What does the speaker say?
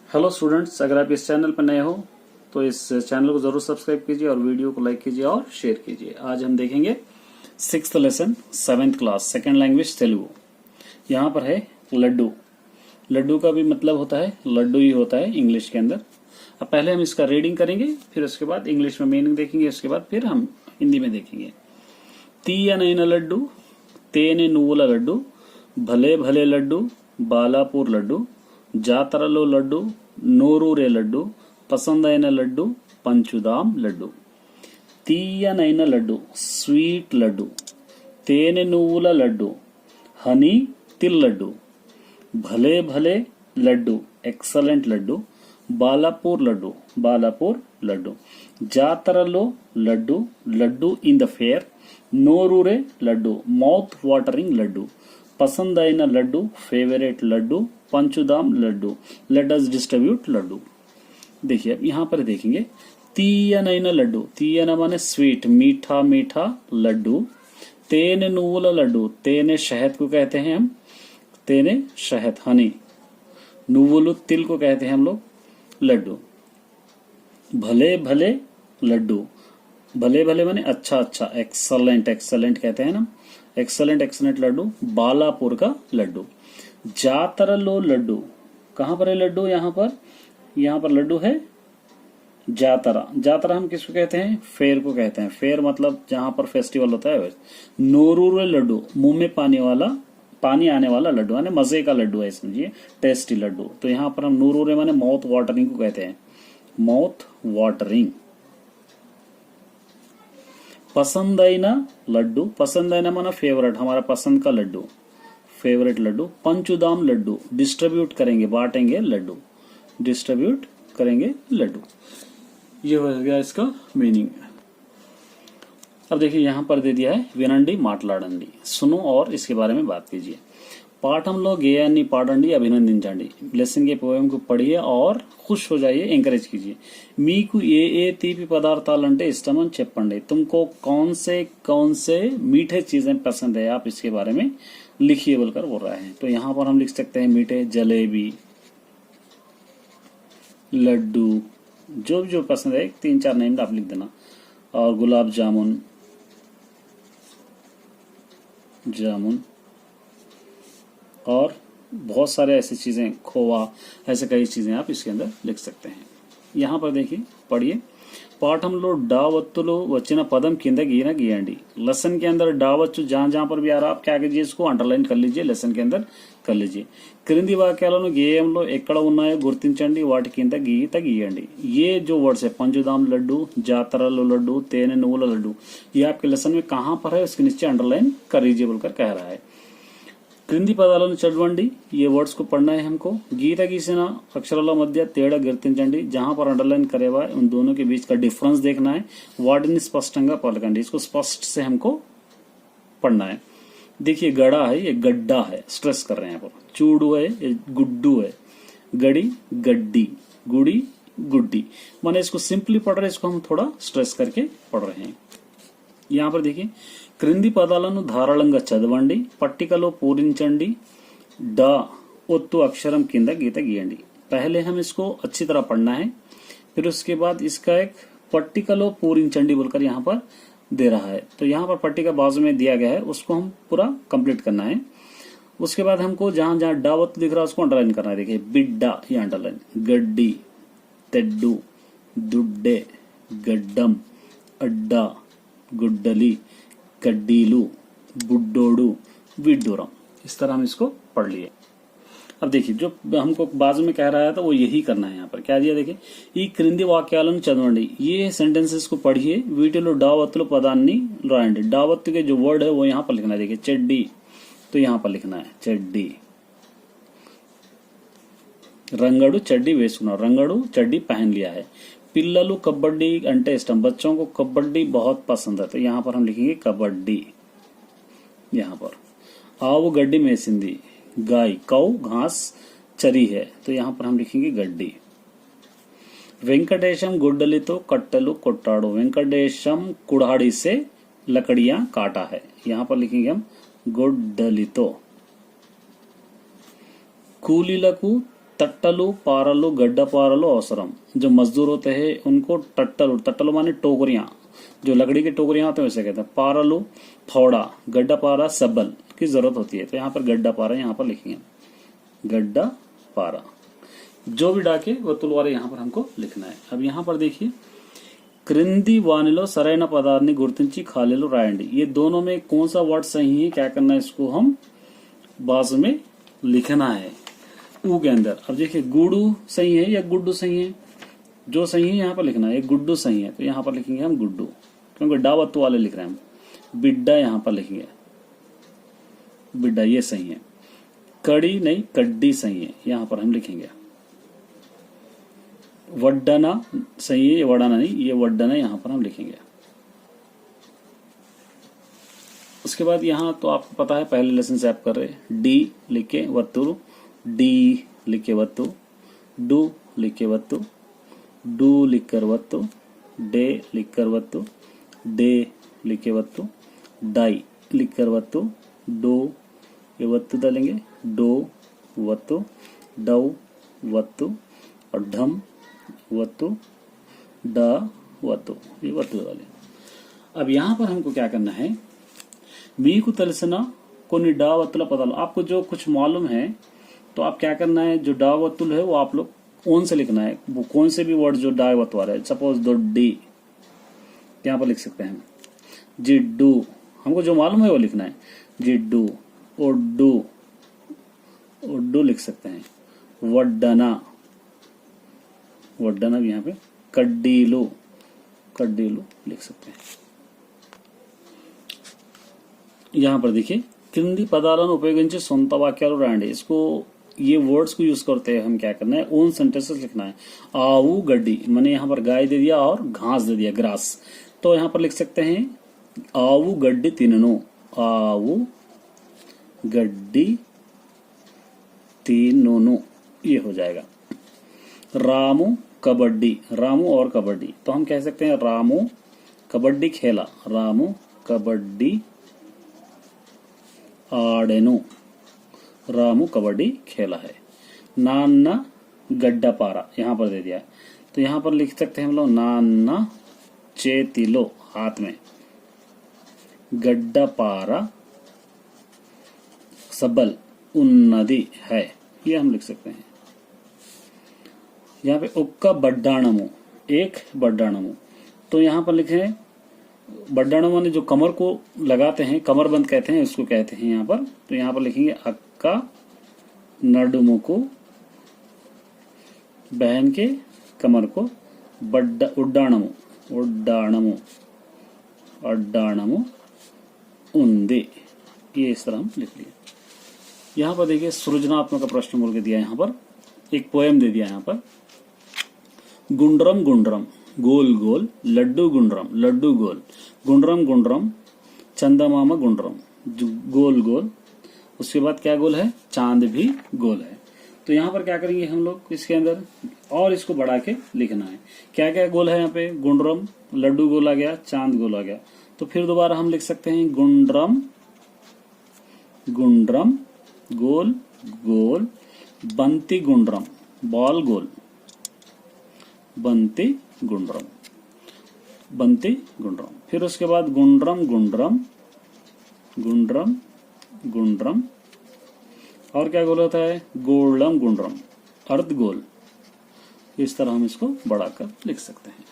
Hello students, अगर आप इस चैनल पर नए हो तो इस चैनल को जरूर सब्सक्राइब कीजिए और वीडियो को लाइक कीजिए और शेयर कीजिए। आज हम देखेंगे 6th lesson 7th class second language Telugu. यहाँ पर है लड्डू। लड्डू का भी मतलब होता है लड्डू ही होता है इंग्लिश के अंदर। अब पहले हम इसका रीडिंग करेंगे, फिर उसके बाद इंग्लिश में मीनिंग देखेंगे, उसके बाद फिर हम हिंदी में देखेंगे। తీయనైన లడ్డు తేనె నువ్వుల లడ్డు భలే భలే లడ్డు బాలాపూర్ లడ్డు జాతరలో లడ్డు నోరూరే లడ్డు పసందైన లడ్డు పంచుదాం లడ్డు। తీయనైన లడ్డు స్వీట్ లడ్డు, తేనె నువ్వుల లడ్డు హనీ తిల్ లడ్డు, భలే భలే లడ్డు ఎక్సలెంట్ లడ్డు, బాలాపూర్ లడ్డు బాలాపూర్ లడ్డు, జాతరలో laddu laddu in the fair, నోరూరే లడ్డు మౌత్ వాటరింగ్ లడ్డు, పసందైన లడ్డు फेवरेट लड्डू, पंचुदाम laddu let us distribute laddu. देखिए अब यहाँ पर देखेंगे तीयनैन लड्डू, तीयन माने स्वीट मीठा मीठा लड्डू, तेने नुव्वुल लड्डू तेने शहद को कहते हैं हम, तेने शहद हनी, नुव्वुलु तिल को कहते हैं हम लोग लड्डू, भले भले लड्डू भले भले माने अच्छा अच्छा एक्सलेंट एक्सलेंट कहते हैं ना, एक्सलेंट एक्सलेंट लड्डू बालापुर का लड्डू, जातरलो लड्डू कहाँ पर है लड्डू, यहाँ पर लड्डू है जातरा। जातरा हम किसको कहते हैं, फेर को कहते हैं, फेर मतलब जहां पर फेस्टिवल होता है। नोरूरे लड्डू मुंह में पानी आने वाला लड्डू यानी मजे का लड्डू है, समझिए टेस्टी लड्डू। तो यहाँ पर हम नूरूरे माने माउथ वाटरिंग को कहते हैं, माउथ वाटरिंग। पसंदैना लड्डू, पसंदैना माना फेवरेट, हमारा पसंद का लड्डू फेवरेट लड्डू, पंचुदाम लड्डू डिस्ट्रीब्यूट करेंगे बांटेंगे लड्डू, डिस्ट्रीब्यूट करेंगे लड्डू। ये हो गया इसका मीनिंग। अब देखिए यहाँ पर दे दिया है विनंडी माटलाडंडी, सुनो और इसके बारे में बात कीजिए। పాఠంలో గేయాన్ని పాడండి, అభినందించండి। लेसन के पोएम को पढ़िए और खुश हो जाइए, ఎంకరేజ్ कीजिए। మీకు ఏ ఏ తీపి పదార్థాలంటే ఇష్టమని చెప్పండి। तुमको कौन से मीठे चीजें पसंद है, आप इसके बारे में लिखिए बोलकर बोल रहा है। तो यहाँ पर हम लिख सकते हैं मीठे जलेबी, लड्डू, जो पसंद है 3-4 नेम आप लिख देना, और गुलाब जामुन और बहुत सारे ऐसी चीजें, खोवा, ऐसे कई चीजें आप इसके अंदर लिख सकते हैं। यहाँ पर देखिए पढ़िए, పాఠంలో డావత్తులు వచ్చిన పదం కింద గీయండి। लेसन के अंदर डावच्चु जहां पर भी आ रहा आप क्या कीजिए, इसको अंडरलाइन कर लीजिए, लेसन के अंदर कर लीजिए। క్రింది వాక్యాలను గేయంలో ఎక్కడ ఉన్నాయో గుర్తించండి, వాటి కింద గీయండి। ये जो वर्ड्स है पंचुदाम लड्डू, जातरलो लड्डू, तेने నువ్వుల लड्डू, ये आपके लेसन में कहां पर है उसके नीचे अंडरलाइन कर लीजिए बोलकर कह रहा है। క్రింది పదాలను చదవండి, ये वर्ड्स को पढ़ना है हमको। गीता गीసిన అక్షరాల మధ్య తేడా గుర్తించండి, जहां पर अंडरलाइन करे हुआ है उन दोनों के बीच का डिफरेंस देखना है। वाटिनी स्पष्टंगा पलकंडी, इसको स्पष्ट से हमको पढ़ना है। देखिए गड़ा है, ये गड्ढा है, स्ट्रेस कर रहे हैं यहाँ पर। चूड़ू है, ये गुड्डू है। गड़ी गड्डी, गुड़ी गुड्डी, माने इसको सिंपली पढ़ रहे हैं, इसको हम थोड़ा स्ट्रेस करके पढ़ रहे हैं। यहाँ पर देखिए క్రింది పదాలను ధారాళంగా చదవండి, పట్టికలో పూరించండి, డ ఒత్తు అక్షరం కింద గీత గీయండి। पहले हम इसको अच्छी तरह पढ़ना है, फिर उसके बाद इसका एक पट्टिकलो पूरिंचंडी बोलकर यहाँ पर दे रहा है। तो यहाँ पर पट्टिका बाजू में दिया गया है, उसको हम पूरा कंप्लीट करना है। उसके बाद हमको जहां जहां डावत दिख रहा है उसको अंडरलाइन करना है। देखिए बिड्डा, ये अंडरलाइन, गड्डी, तेड्डू, दुड्डे, गड्डम, अड्डा, गुड्डली, कड्डीलू, बुड्डोड़ू, विड्डूरम, इस तरह हम इसको पढ़ लिए। अब देखिए जो हमको बाजू में कह रहा था वो यही करना है। यहाँ पर क्या दिया देखिए, ఈ క్రింది వాక్యాలను చదవండి, ये सेंटेंसेस को पढ़िए, వీటిలో డావత్తుల పదాన్ని రాయండి। डावत्तु के जो वर्ड है वो यहाँ पर लिखना है। देखिए चड्डी, तो यहाँ पर लिखना है चड्डी। రంగడు चड्डी వేసుకున్నాడు, రంగడు चड्डी पहन लिया है। पिल्ललू कबड्डी अंटे इष्टम, बच्चों को कबड्डी बहुत पसंद है, तो यहाँ पर हम लिखेंगे कबड्डी। यहाँ पर आव गड्डी मेसिंदी, गाय कौ घास चरी है, तो यहाँ पर हम लिखेंगे गड्डी। वेंकटेशम गुड्डली तो कट्टलू कोट्टाड़ो, वेंकटेशम कुड़ाड़ी से लकड़ियां काटा है, यहाँ पर लिखेंगे हम गुड्डली तो। కూలీలకు तट्टलु पारलु गड्ढा पारलु अवसरम। जो मजदूर होते हैं उनको टट्टलु, टट्टलु माने टोकरियां, जो लकड़ी की टोकरियां होते हैं वैसे कहते हैं। पारलु थोड़ा, गड्ढा पारा सबल की जरूरत होती है, तो यहाँ पर गड्ढा पारा यहाँ पर लिखेंगे, गड्ढा पारा। जो भी डाके वतुल वाले यहाँ पर हमको लिखना है। अब यहाँ पर देखिए, क्रिंदी वानिलो सరైన పదాన్ని గుర్తించి ఖాళీలు రాయండి। ये दोनों में कौन सा वर्ड सही है, क्या करना है, इसको हम बाजू में लिखना है ऊ के अंदर। अब देखिए, गुडू सही है या गुड्डू सही है, जो सही है यहाँ पर लिखना है। गुड्डू सही है तो यहाँ पर लिखेंगे हम गुड्डू, क्योंकि डावत्तू वाले लिख रहे हैं हम। बिड्डा यहाँ पर लिखेंगे, बिड्डा ये सही है। कड़ी नहीं, कड्डी सही है, यहाँ पर हम लिखेंगे। वड्डना सही है, ये वडाना नहीं, ये वड्डना यहाँ पर हम लिखेंगे। उसके बाद यहाँ तो आपको पता है, पहले लेसन से आप कर रहे हैं। डी लिख के वत्तु, डी लिख के वत्तु, डू लिख के वत्तु, डू लिख कर वत्तु, डे लिख कर वत्तु, डे लिख के वत्तु, डाई लिख कर वत्तु, डो ये वत्तु डालेंगे, डो वत्तु, डौ वत्तु, और ढम वत्तु, ड वत्तु, ये वत्तु वाले। अब यहाँ पर हमको क्या करना है, मीकु तलसना कोनी डा वत्तुला पदाలు। आपको जो कुछ मालूम है तो आप क्या करना है, जो डा वत्तुल है वो आप लोग ओन से लिखना है। वो कौन से भी वर्ड जो डा वत्तु आ रहा है, सपोज दो डी यहाँ पर लिख सकते हैं। जिड्डू, हमको जो मालूम है वो लिखना है। जिड्डू, ओड्डू, ओड्डू लिख सकते हैं। वड्डना, वड्डना भी यहाँ पे। कड्डीलू, कड्डीलू लिख सकते हैं। यहाँ पर देखिए, क्रिंदी पदाలను ఉపయోగించి సొంత వాక్యాలు రాయండి। इसको ये वर्ड्स को यूज करते हैं हम क्या करना है, ओन सेंटेंसेस लिखना है। आऊ गड्डी, मैंने यहाँ पर गाय दे दिया और घास दे दिया, ग्रास। तो यहाँ पर लिख सकते हैं आऊ गड्डी तिननु, आऊ गड्डी तीनों, ये हो जाएगा। रामू कबड्डी, रामू और कबड्डी, तो हम कह सकते हैं रामू कबड्डी खेला, रामू कबड्डी आड़ेनु, रामू कबड्डी खेला है। नान्ना गड्ढा पारा यहाँ पर दे दिया है, तो यहाँ पर लिख सकते हैं हम लोग नान्ना चेतिलो, हाथ में, गड्ढा पारा सबल उन्नति है, ये हम लिख सकते हैं। यहाँ पे उक्का बड्डाणमु, एक बड्डाणमु, तो यहाँ पर लिखे बड्डाणमु ने जो कमर को लगाते हैं, कमरबंद कहते हैं, उसको कहते हैं यहाँ पर। तो यहाँ पर लिखेंगे अक्का नडुमुकु, बहन के कमर को, बड्डा उड्डाणमु, उड्डाणमु, अड्डाणमु उन्दे, ये इस तरह हम लिख लिए। यहाँ पर देखिए, सृजनात्मक प्रश्न बोल के दिया, यहाँ पर एक पोएम दे दिया। यहाँ पर गुंड्रम गुंड्रम गोल गोल, लड्डू गुंड्रम लड्डू गोल, गुंड्रम गुंड्रम चंदमामा गुंड्रम, गोल गोल। उसके बाद क्या गोल है, चांद भी गोल है। तो यहाँ पर क्या करेंगे हम लोग इसके अंदर, और इसको बढ़ा के लिखना है। क्या क्या गोल है यहाँ पे, गुंड्रम लड्डू गोल आ गया, चांद गोल आ गया। तो फिर दोबारा हम लिख सकते हैं गुंड्रम गुंड्रम गोल गोल, बंती गुंड्रम बॉल गोल, बंती गुंड्रम, बंती गुंड्रम। फिर उसके बाद गुंड्रम गुंड्रम गुंड्रम गुंड्रम, और क्या गोल होता है, गोलम गुंड्रम, अर्ध गोल। इस तरह हम इसको बढ़ाकर लिख सकते हैं।